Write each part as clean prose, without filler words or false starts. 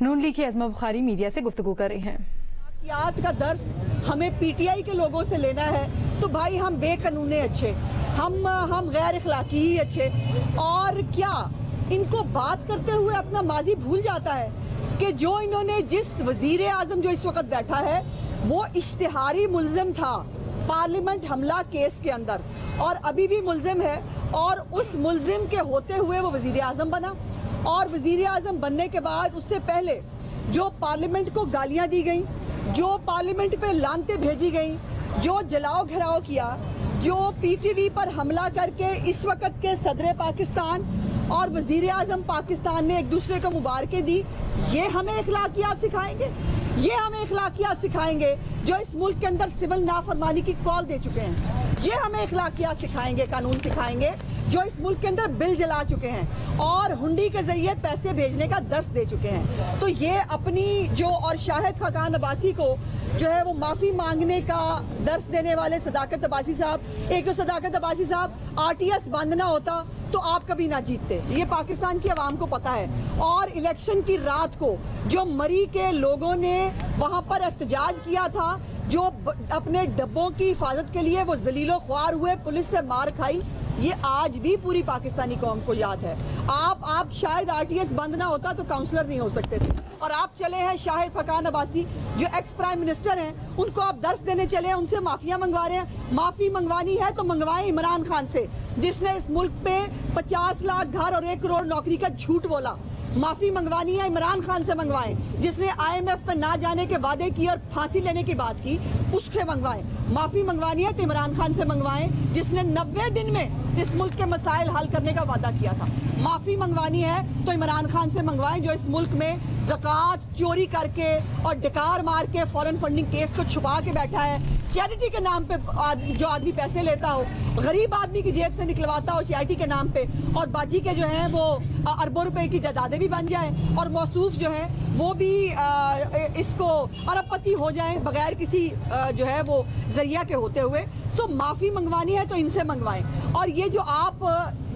नून league की Azma Bukhari media से गुफ्तगू कर रहे हैं। याद का दर्स हमें पीटीआई के लोगों से लेना है तो भाई हम बेकानूने अच्छे, हम गैर इखलाकी ही अच्छे। और क्या इनको बात करते हुए अपना माजी भूल जाता है कि जो इन्होंने जिस वजीर आजम जो इस वक्त बैठा है वो इश्तिहारी मुल्जिम था पार्लियामेंट हमला केस के अंदर और अभी भी मुल्जिम है, और उस मुल्जिम के होते हुए वो वजीर आजम बना। और वजीर आजम बनने के बाद उससे पहले जो पार्लियामेंट को गालियां दी गई, जो पार्लियामेंट पे लानतें भेजी गई, जो जलाओ घराव किया, जो पीटीवी पर हमला करके इस वक्त के सदर पाकिस्तान और वजीर आजम पाकिस्तान ने एक दूसरे को मुबारकें दी, ये हमें इखलाकियात सिखाएंगे? ये हमें इखलाकियात सिखाएंगे जो इस मुल्क के अंदर सिविल नाफरमानी की कॉल दे चुके हैं? ये हमें इखलाकियात सिखाएंगे, कानून सिखाएंगे जो इस मुल्क के अंदर बिल जला चुके हैं और हुंडी के जरिए पैसे भेजने का दर्स दे चुके हैं? तो ये अपनी जो और शाहिद खाकान अब्बासी को जो है वो माफ़ी मांगने का दर्स देने वाले सदाकत अब्बासी साहब, एक तो सदाकत अब्बासी साहब आरटीएस बंद ना होता तो आप कभी ना जीतते, ये पाकिस्तान की आवाम को पता है। और इलेक्शन की रात को जो मरी के लोगों ने वहाँ पर एहतजाज किया था, जो अपने डब्बों की हिफाजत के लिए वो जलीलो ख्वार हुए, पुलिस से मार खाई, ये आज भी पूरी पाकिस्तानी कौम को याद है। आप शायद आरटीएस बंद ना होता तो काउंसलर नहीं हो सकते थे, और आप चले हैं शाहिद खाकान अब्बासी जो एक्स प्राइम मिनिस्टर हैं, उनको आप दर्स देने चले हैं, उनसे माफिया मंगवा रहे हैं। माफी मंगवानी है तो मंगवाएं इमरान खान से, जिसने इस मुल्क में 50 लाख घर और 1 करोड़ नौकरी का झूठ बोला। माफी मंगवानी है इमरान खान से मंगवाएं, जिसने IMF पे ना जाने के वादे किए और फांसी लेने की बात की, उससे मंगवाएं। माफी मंगवानी है तो इमरान खान से मंगवाएं जिसने 90 दिन में इस मुल्क के मसाइल हल करने का वादा किया था। माफी मंगवानी है तो इमरान खान से मंगवाएं जो इस मुल्क में ज़कात चोरी करके और डकार मार के फॉरेन फंडिंग केस को छुपा के बैठा है। चैरिटी के नाम पे जो आदमी पैसे लेता हो, गरीब आदमी की जेब से निकलवाता हो चैरिटी के नाम पे, और बाजी के जो है वो अरबों रुपए की जायदादें भी बन जाएं और मौसूफ जो है वो भी इसको अरबपति हो जाएं बगैर किसी जो है वो जरिया के होते हुए। सो माफ़ी मंगवानी है तो इनसे मंगवाएं। और ये जो आप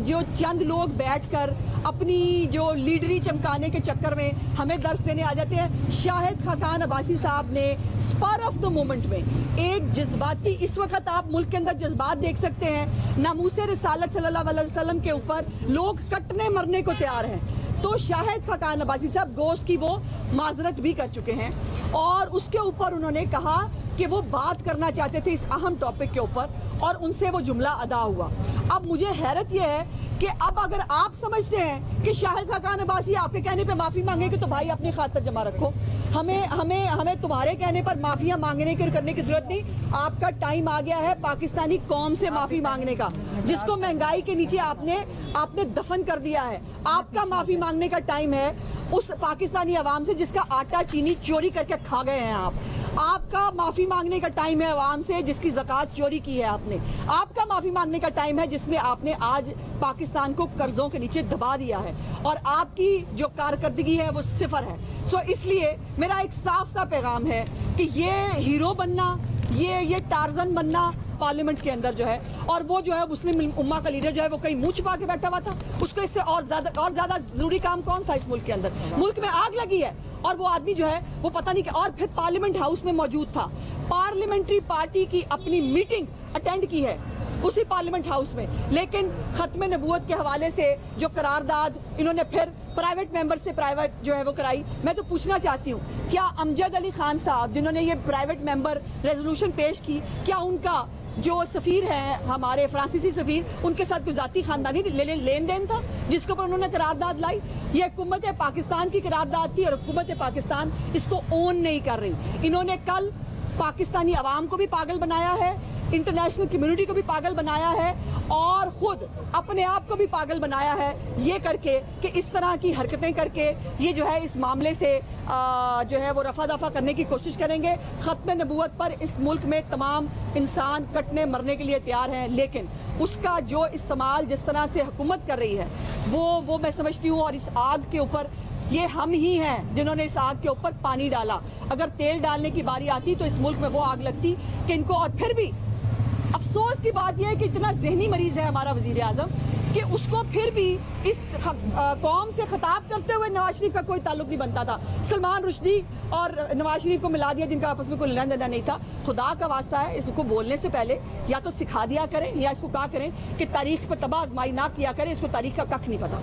जो चंद लोग बैठकर अपनी जो लीडरी चमकाने के चक्कर में हमें दर्स देने आ जाते हैं, शाहिद खाकान अब्बासी साहब ने स्पर ऑफ द मोमेंट में एक जज्बाती, इस वक्त आप मुल्क के अंदर जज्बात देख सकते हैं, नामूसे रिसालत सल्लल्लाहु अलैहि वसल्लम के ऊपर लोग कटने मरने को तैयार हैं। तो शाहिद खाकान अब्बासी साहब गोश्त की वो माजरत भी कर चुके हैं और उसके ऊपर उन्होंने कहा कि वो बात करना चाहते थे इस अहम टॉपिक के ऊपर, और उनसे वो जुमला अदा हुआ। अब मुझे हैरत यह है कि अब अगर आप समझते हैं कि शाहिद खाकान अब्बासी आपके कहने पे माफ़ी मांगेंगे तो भाई अपनी खातर जमा रखो, हमें तुम्हारे कहने पर माफिया मांगने की करने की जरूरत नहीं। आपका टाइम आ गया है पाकिस्तानी कौम से माफी मांगने का, जिसको महंगाई के नीचे आपने दफन कर दिया है। आपका माफी मांगने का टाइम है उस पाकिस्तानी अवाम से जिसका आटा चीनी चोरी करके खा गए हैं आप। आपका माफी मांगने का टाइम है अवाम से जिसकी ज़कात चोरी की है आपने। आपका माफी मांगने का टाइम है जिसमें आपने आज पाकिस्तान को कर्जों के नीचे दबा दिया है और आपकी जो कारकर्दगी है वो सिफर है। सो इसलिए मेरा एक साफ सा पैगाम है कि ये हीरो बनना, ये टार्जन बनना पार्लियामेंट के अंदर जो है, और वो जो है मुस्लिम उम्मा का लीडर जो है वो कहीं मुंह छुपा के बैठा हुआ था, उसको इससे और ज्यादा जरूरी काम कौन था इस मुल्क के अंदर? मुल्क में आग लगी है और वो आदमी जो है वो पता नहीं क्या, और फिर पार्लियामेंट हाउस में मौजूद था। पार्लियामेंट्री पार्टी की अपनी मीटिंग अटेंड की है उसी पार्लियामेंट हाउस में, लेकिन खत्म नबूवत के हवाले से जो करारदाद इन्होंने फिर प्राइवेट मेंबर से प्राइवेट जो है वो कराई। मैं तो पूछना चाहती हूँ, क्या अमजद अली खान साहब जिन्होंने ये प्राइवेट मेंबर रेजोल्यूशन पेश की, क्या उनका जो सफ़ीर है हमारे फ्रांसीसी सफ़ीर, उनके साथ कोई ज़ाती खानदानी लेन देन था जिसके ऊपर उन्होंने करारदाद लाई? ये हुकूमत पाकिस्तान की करारदाद थी और हुकूमत पाकिस्तान इसको ओन नहीं कर रही। इन्होंने कल पाकिस्तानी अवाम को भी पागल बनाया है, इंटरनेशनल कम्युनिटी को भी पागल बनाया है और ख़ुद अपने आप को भी पागल बनाया है, ये करके कि इस तरह की हरकतें करके ये जो है इस मामले से जो है वो रफा दफा करने की कोशिश करेंगे। ख़त्म नबूवत पर इस मुल्क में तमाम इंसान कटने मरने के लिए तैयार हैं, लेकिन उसका जो इस्तेमाल जिस तरह से हुकूमत कर रही है वो मैं समझती हूँ। और इस आग के ऊपर ये हम ही हैं जिन्होंने इस आग के ऊपर पानी डाला। अगर तेल डालने की बारी आती तो इस मुल्क में वो आग लगती कि इनको। और फिर भी अफसोस की बात यह है कि इतना जहनी मरीज है हमारा वजीर आजम कि उसको फिर भी इस कौम से खिताब करते हुए नवाज शरीफ का कोई ताल्लुक नहीं बनता था। सलमान रुश्दी और नवाज शरीफ को मिला दिया जिनका आपस में कोई लेना देना नहीं था। खुदा का वास्ता है, इसको बोलने से पहले या तो सिखा दिया करें या इसको कहा करें कि तारीख पर तबाह आजमाई ना किया करें, इसको तारीख का कख नहीं पता।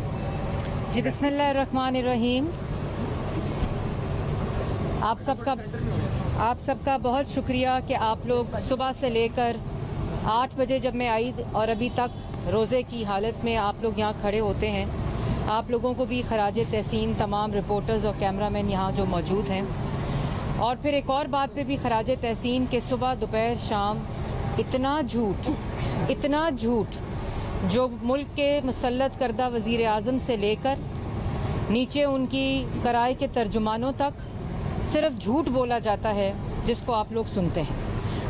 जी बिस्मिल्लाहिर्रहमानिर्रहीम। आप सबका बहुत शुक्रिया कि आप लोग सुबह से लेकर 8 बजे जब मैं आई और अभी तक रोज़े की हालत में आप लोग यहाँ खड़े होते हैं। आप लोगों को भी खराज तहसीन तमाम रिपोर्टर्स और कैमरामैन यहाँ जो मौजूद हैं। और फिर एक और बात पे भी खराज तहसीन कि सुबह दोपहर शाम इतना झूठ जो मुल्क के मुसल्लत करदा वज़ीर आज़म से लेकर नीचे उनकी कराए के तर्जुमानों तक सिर्फ झूठ बोला जाता है, जिसको आप लोग सुनते हैं।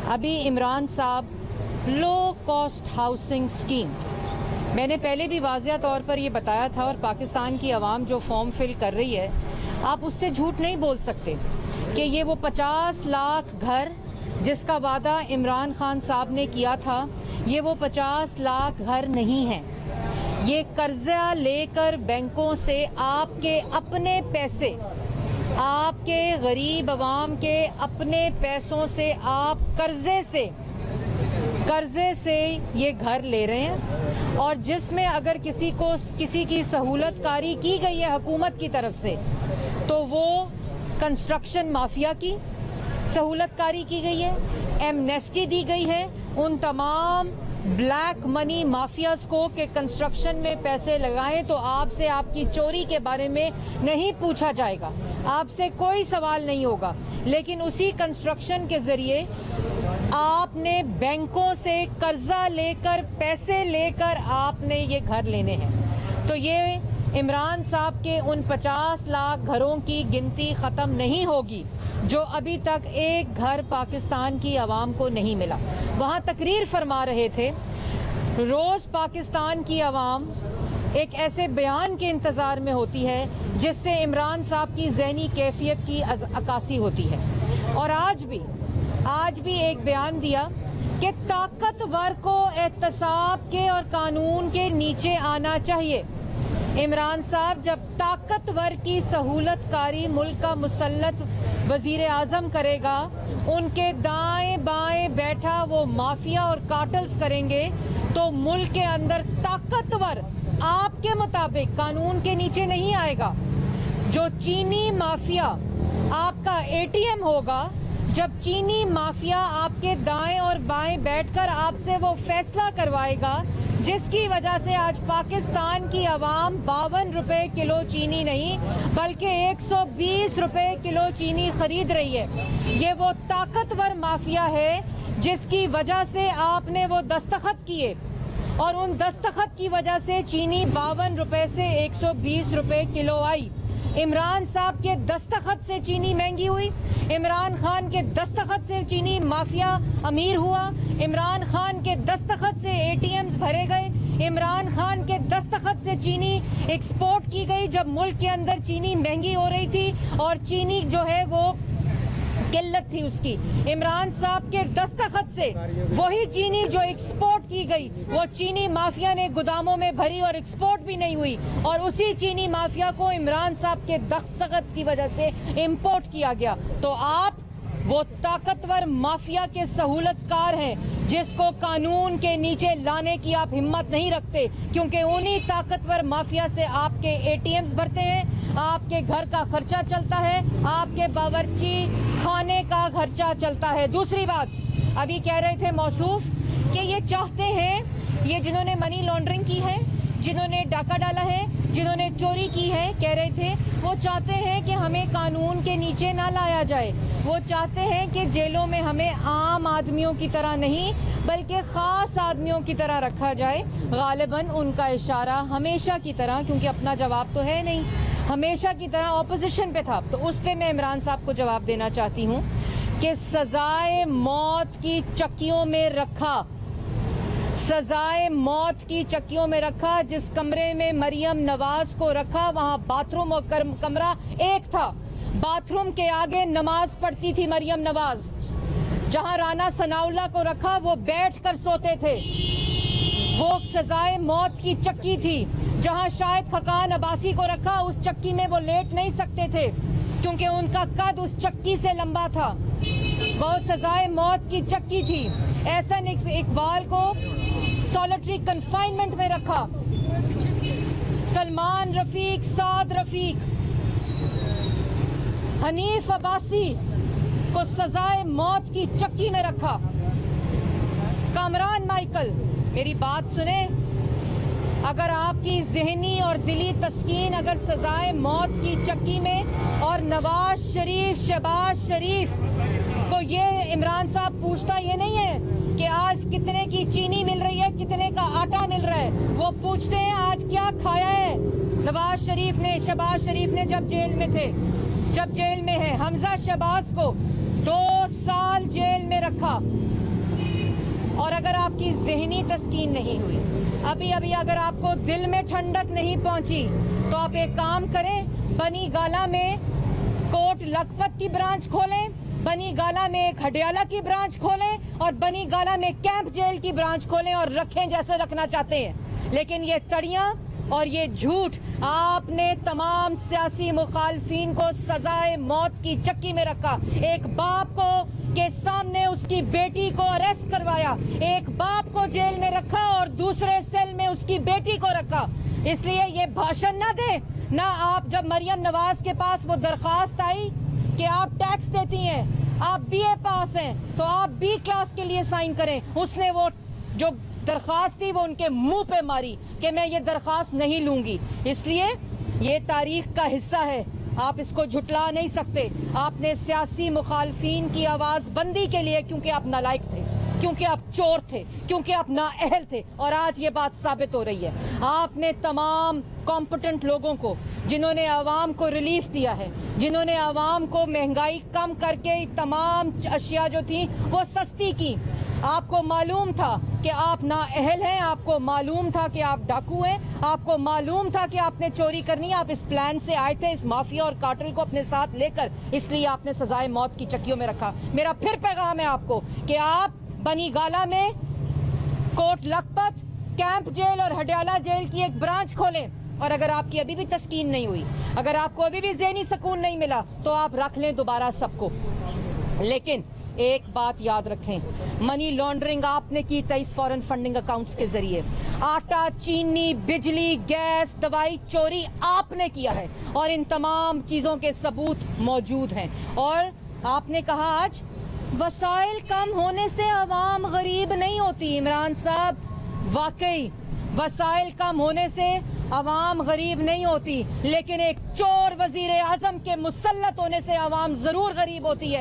अभी इमरान साहब लो कॉस्ट हाउसिंग स्कीम, मैंने पहले भी वाज़िया तौर पर ये बताया था, और पाकिस्तान की आवाम जो फॉर्म फिल कर रही है, आप उससे झूठ नहीं बोल सकते कि ये वो 50 लाख घर जिसका वादा इमरान खान साहब ने किया था, ये वो 50 लाख घर नहीं है। ये कर्जा लेकर बैंकों से आपके अपने पैसे, आपके गरीब अवाम के अपने पैसों से आप कर्जे से ये घर ले रहे हैं। और जिसमें अगर किसी की सहूलतकारी की गई है हुकूमत की तरफ से, तो वो कंस्ट्रक्शन माफिया की सहूलतकारी की गई है, एमनेस्टी दी गई है उन तमाम ब्लैक मनी माफियाज को कि कंस्ट्रक्शन में पैसे लगाएं तो आपसे आपकी चोरी के बारे में नहीं पूछा जाएगा, आपसे कोई सवाल नहीं होगा। लेकिन उसी कंस्ट्रक्शन के ज़रिए आपने बैंकों से कर्जा लेकर पैसे लेकर आपने ये घर लेने हैं। तो ये इमरान साहब के उन 50 लाख घरों की गिनती ख़त्म नहीं होगी जो अभी तक एक घर पाकिस्तान की आवाम को नहीं मिला। वहाँ तकरीर फरमा रहे थे, रोज़ पाकिस्तान की आवाम एक ऐसे बयान के इंतज़ार में होती है जिससे इमरान साहब की ज़हनी कैफियत की अक्कासी होती है। और आज भी एक बयान दिया कि ताकतवर को एहतसाब के और कानून के नीचे आना चाहिए। इमरान साहब जब ताकतवर की सहूलतकारी मुल्क का मुसल्लत वज़ीर आज़म करेगा, उनके दाएं बाएं बैठा वो माफिया और कार्टल्स करेंगे, तो मुल्क के अंदर ताकतवर आपके मुताबिक कानून के नीचे नहीं आएगा। जो चीनी माफिया आपका एटीएम होगा, जब चीनी माफिया आपके दाएं और बाएं बैठकर आपसे वो फैसला करवाएगा जिसकी वजह से आज पाकिस्तान की आवाम 52 रुपए किलो चीनी नहीं बल्कि 120 रुपए किलो चीनी खरीद रही है। ये वो ताकतवर माफिया है जिसकी वजह से आपने वो दस्तखत किए, और उन दस्तखत की वजह से चीनी 52 रुपए से 120 रुपए किलो आई। इमरान साहब के दस्तखत से चीनी महंगी हुई, इमरान खान के दस्तखत से चीनी माफिया अमीर हुआ, इमरान खान के दस्तखत से एटीएम्स भरे गए, इमरान खान के दस्तखत से चीनी एक्सपोर्ट की गई जब मुल्क के अंदर चीनी महंगी हो रही थी और चीनी जो है वो किल्लत थी उसकी। इमरान साहब के दस्तखत से वही चीनी जो एक्सपोर्ट की गई वो चीनी माफिया ने गोदामों में भरी और एक्सपोर्ट भी नहीं हुई, और उसी चीनी माफिया को इमरान साहब के दस्तखत की वजह से इंपोर्ट किया गया। तो आप वो ताकतवर माफिया के सहूलतकार हैं जिसको कानून के नीचे लाने की आप हिम्मत नहीं रखते, क्योंकि उन्हीं ताकतवर माफिया से आपके एटीएम्स भरते हैं, आपके घर का खर्चा चलता है, आपके बावर्ची खाने का खर्चा चलता है। दूसरी बात, अभी कह रहे थे मौसूफ कि ये चाहते हैं, ये जिन्होंने मनी लॉन्ड्रिंग की है, जिन्होंने डाका डाला है, जिन्होंने चोरी की है, कह रहे थे वो चाहते हैं कि हमें कानून के नीचे ना लाया जाए। वो चाहते हैं कि जेलों में हमें आम आदमियों की तरह नहीं बल्कि ख़ास आदमियों की तरह रखा जाए। गालिबन उनका इशारा हमेशा की तरह, क्योंकि अपना जवाब तो है नहीं, हमेशा की तरह ऑपोजिशन पे था, तो उस पे मैं इमरान साहब को जवाब देना चाहती हूँ कि सजाए मौत की चक्कियों में रखा, सजाए मौत की चक्कियों में रखा। जिस कमरे में मरियम नवाज को रखा वहाँ बाथरूम और कमरा एक था, बाथरूम के आगे नमाज पढ़ती थी मरियम नवाज। जहाँ राना सनाउल्लाह को रखा वो बैठ कर सोते थे। वो सजाए मौत की चक्की थी, जहां शायद खकान अब्बासी को रखा उस चक्की में वो लेट नहीं सकते थे क्योंकि उनका कद उस चक्की से लंबा था। वो सजाए मौत की चक्की थी। एहसन इकबाल को सॉलिटरी कन्फाइनमेंट में रखा। सलमान रफीक, साद रफीक, हनीफ अब्बासी को सजाए मौत की चक्की में रखा। कामरान माइकल, मेरी बात सुने, अगर आपकी जहनी और दिली तस्कीन अगर सजाए मौत की चक्की में और नवाज शरीफ, शहबाज शरीफ को ये इमरान साहब पूछता ये नहीं है कि आज कितने की चीनी मिल रही है, कितने का आटा मिल रहा है, वो पूछते हैं आज क्या खाया है। नवाज शरीफ ने, शहबाज शरीफ ने जब जेल में थे, जब जेल में है, हमजा शहबाज को 2 साल जेल में रखा। और अगर आपकी जहनी तस्कीन नहीं हुई, अभी अभी अगर आपको दिल में ठंडक नहीं पहुंची, तो आप एक काम करें, बनी गाला में कोट लखपत की ब्रांच खोलें, बनी गाला में एक हडियाला की ब्रांच खोलें और बनी गाला में कैंप जेल की ब्रांच खोलें और रखें जैसे रखना चाहते हैं। लेकिन ये तड़ियां और ये झूठ, आपने तमाम सियासी मुखालफीन को सजाए मौत की चक्की में रखा। एक बाप को के सामने उसकी बेटी को अरेस्ट करवाया, एक बाप को जेल में रखा और दूसरे सेल में उसकी बेटी को रखा। इसलिए ये भाषण ना दे ना। आप जब मरियम नवाज के पास वो दरखास्त आई कि आप टैक्स देती हैं, आप बीए पास हैं, तो आप बी क्लास के लिए साइन करें, उसने वो जो दरखास्त थी वो उनके मुंह पे मारी कि मैं ये दरखास्त नहीं लूंगी। इसलिए ये तारीख का हिस्सा है, आप इसको झुटला नहीं सकते। आपने सियासी मुखालफीन की आवाज बंदी के लिए, क्योंकि आप नालायक थे, क्योंकि आप चोर थे, क्योंकि आप नाअहल थे, और आज ये बात साबित हो रही है। आपने तमाम कॉम्पिटेंट लोगों को, जिन्होंने आवाम को रिलीफ दिया है, जिन्होंने आवाम को महंगाई कम करके तमाम अशिया जो थी वो सस्ती की, आपको मालूम था कि आप नाअहल हैं, आपको मालूम था कि आप डाकू हैं, आपको मालूम था कि आपने चोरी करनी है। आप इस प्लान से आए थे, इस माफिया और कार्टेल को अपने साथ लेकर, इसलिए आपने सजाए मौत की चक्कियों में रखा। मेरा फिर पैगाम है आपको कि आप बनी गाला में कोट लखपत, कैंप जेल और हडियाला जेल की एक ब्रांच खोलें। और अगर आपकी अभी भी तस्कीन नहीं हुई, अगर आपको अभी भी ज़हनी सुकून नहीं मिला, तो आप रख लें दोबारा सबको। लेकिन एक बात याद रखें, मनी लॉन्ड्रिंग आपने की 23 फॉरेन फंडिंग अकाउंट्स के जरिए। आटा, चीनी, बिजली, गैस, दवाई चोरी आपने किया है और इन तमाम चीज़ों के सबूत मौजूद हैं। और आपने कहा आज वसाइल कम होने से अवाम गरीब नहीं होती। इमरान साहब, वाकई वसाइल कम होने से अवाम गरीब नहीं होती, लेकिन एक चोर वजीर आजम के मुसल्लत होने से अवाम जरूर गरीब होती है।